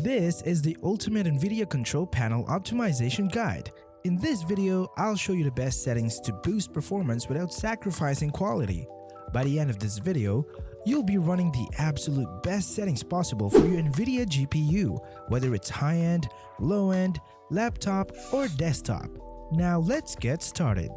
This is the ultimate NVIDIA Control Panel optimization guide. In this video, I'll show you the best settings to boost performance without sacrificing quality. By the end of this video, you'll be running the absolute best settings possible for your NVIDIA GPU, whether it's high-end, low-end, laptop, or desktop. Now let's get started.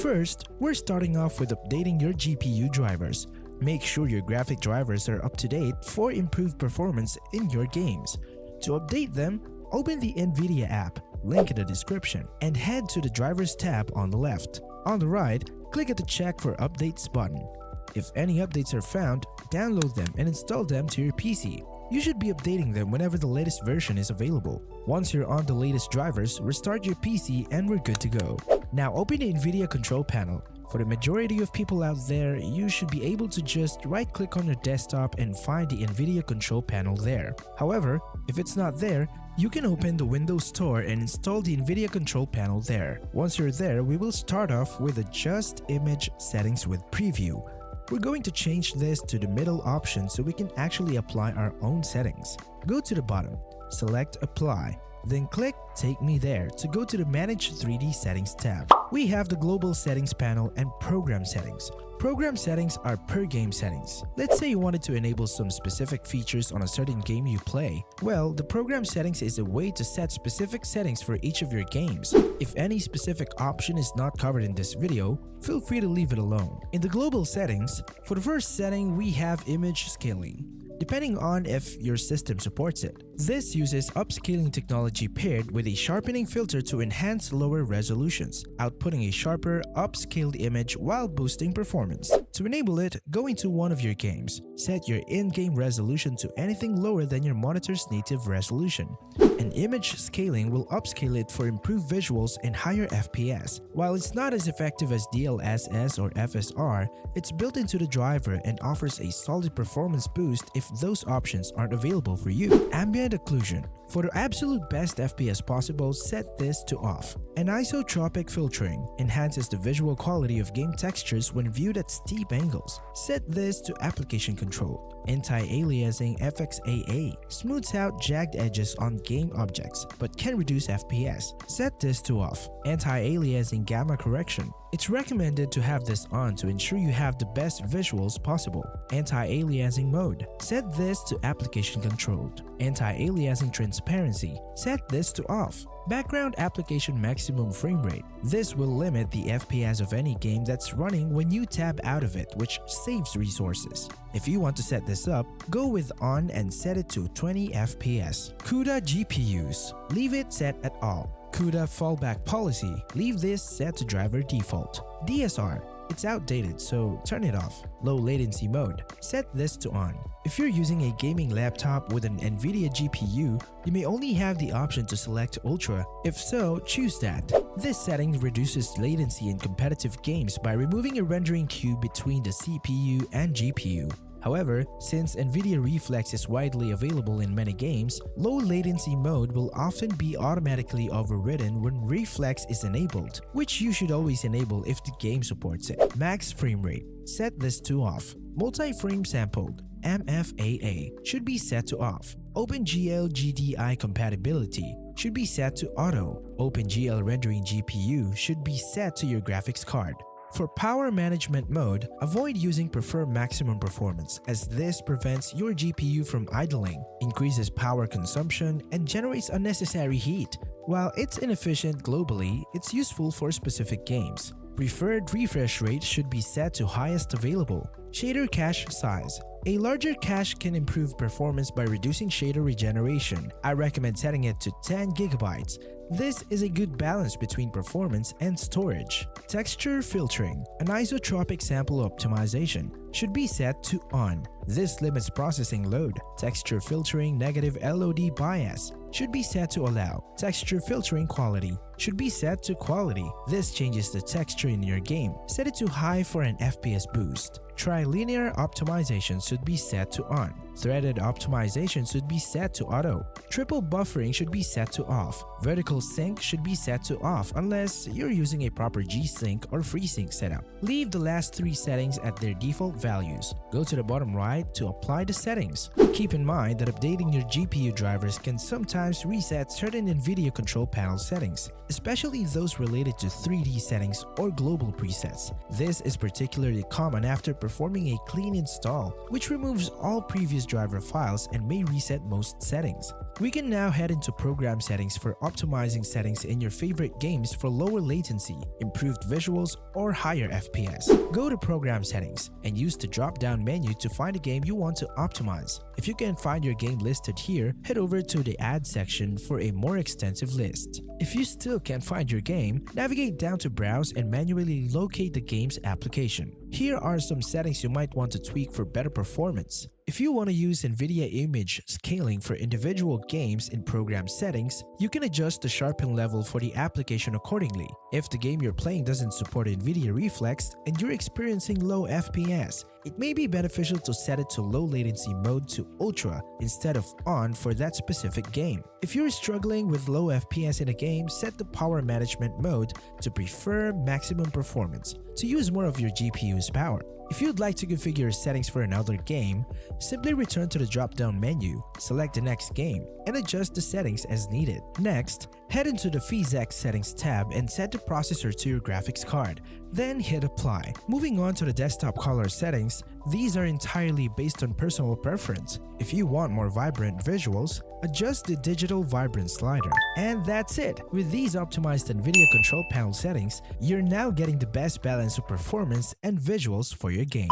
First, we're starting off with updating your GPU drivers. Make sure your graphic drivers are up to date for improved performance in your games. To update them, open the NVIDIA app, link in the description, and head to the Drivers tab on the left. On the right, click at the Check for Updates button. If any updates are found, download them and install them to your PC. You should be updating them whenever the latest version is available. Once you're on the latest drivers, restart your PC and we're good to go. Now open the NVIDIA Control Panel. For the majority of people out there, you should be able to just right-click on your desktop and find the NVIDIA Control Panel there. However, if it's not there, you can open the Windows Store and install the NVIDIA Control Panel there. Once you're there, we will start off with Adjust Image Settings with Preview. We're going to change this to the middle option so we can actually apply our own settings. Go to the bottom, select Apply, then click Take Me There to go to the Manage 3D Settings tab. We have the Global Settings panel and Program Settings. Program settings are per game settings. Let's say you wanted to enable some specific features on a certain game you play. Well, the program settings is a way to set specific settings for each of your games. If any specific option is not covered in this video, feel free to leave it alone. In the global settings, for the first setting, we have image scaling, depending on if your system supports it. This uses upscaling technology paired with a sharpening filter to enhance lower resolutions, outputting a sharper, upscaled image while boosting performance. To enable it, go into one of your games. Set your in-game resolution to anything lower than your monitor's native resolution. And image scaling will upscale it for improved visuals and higher FPS. While it's not as effective as DLSS or FSR, it's built into the driver and offers a solid performance boost if those options aren't available for you. Ambient occlusion. For the absolute best FPS possible, set this to off. Anisotropic filtering enhances the visual quality of game textures when viewed at steep angles. Set this to application control. Anti-aliasing FXAA smooths out jagged edges on game objects but can reduce FPS. Set this to off. Anti-aliasing gamma correction. It's recommended to have this on to ensure you have the best visuals possible. Anti-aliasing mode. Set this to application controlled. Anti-aliasing transparency. Set this to off. Background application maximum frame rate. This will limit the FPS of any game that's running when you tab out of it, which saves resources. If you want to set this up, go with on and set it to 20 FPS. CUDA GPUs. Leave it set at all. CUDA fallback policy. Leave this set to driver default. DSR. It's outdated, so turn it off. Low latency mode. Set this to on. If you're using a gaming laptop with an NVIDIA GPU, you may only have the option to select Ultra. If so, choose that. This setting reduces latency in competitive games by removing a rendering queue between the CPU and GPU. However, since NVIDIA Reflex is widely available in many games, low latency mode will often be automatically overridden when Reflex is enabled, which you should always enable if the game supports it. Max frame rate. Set this to off. Multi-frame sampled MFAA should be set to off. OpenGL GDI compatibility should be set to auto. OpenGL rendering GPU should be set to your graphics card. For power management mode, avoid using Prefer Maximum Performance as this prevents your GPU from idling, increases power consumption, and generates unnecessary heat. While it's inefficient globally, it's useful for specific games. Preferred refresh rate should be set to highest available. Shader cache size. A larger cache can improve performance by reducing shader regeneration. I recommend setting it to 10 GB. This is a good balance between performance and storage. Texture filtering. Anisotropic sample optimization should be set to on. This limits processing load. Texture filtering negative LOD bias should be set to allow. Texture filtering quality should be set to quality. This changes the texture in your game. Set it to high for an FPS boost. Trilinear optimization should be set to on. Threaded optimization should be set to auto. Triple buffering should be set to off. Vertical sync should be set to off unless you're using a proper G-Sync or FreeSync setup. Leave the last 3 settings at their default values. Go to the bottom right to apply the settings. Keep in mind that updating your GPU drivers can sometimes reset certain NVIDIA Control Panel settings, especially those related to 3D settings or global presets. This is particularly common after performing a clean install, which removes all previous driver files and may reset most settings. We can now head into program settings for optimizing settings in your favorite games for lower latency, improved visuals, or higher FPS. Go to program settings and use the drop-down menu to find a game you want to optimize. If you can't find your game listed here, head over to the add section for a more extensive list. If you still can't find your game, navigate down to browse and manually locate the game's application. Here are some settings you might want to tweak for better performance. If you want to use NVIDIA image scaling for individual games in program settings, you can adjust the sharpen level for the application accordingly. If the game you're playing doesn't support NVIDIA Reflex and you're experiencing low FPS, it may be beneficial to set it to low latency mode to ultra instead of on for that specific game. If you're struggling with low FPS in a game, set the power management mode to prefer maximum performance to use more of your GPU's power. If you'd like to configure settings for another game, simply return to the drop-down menu, select the next game, and adjust the settings as needed. Next, head into the PhysX settings tab and set the processor to your graphics card. Then hit apply. Moving on to the desktop color settings, these are entirely based on personal preference. If you want more vibrant visuals, adjust the digital vibrance slider. And that's it! With these optimized NVIDIA Control Panel settings, you're now getting the best balance of performance and visuals for your games.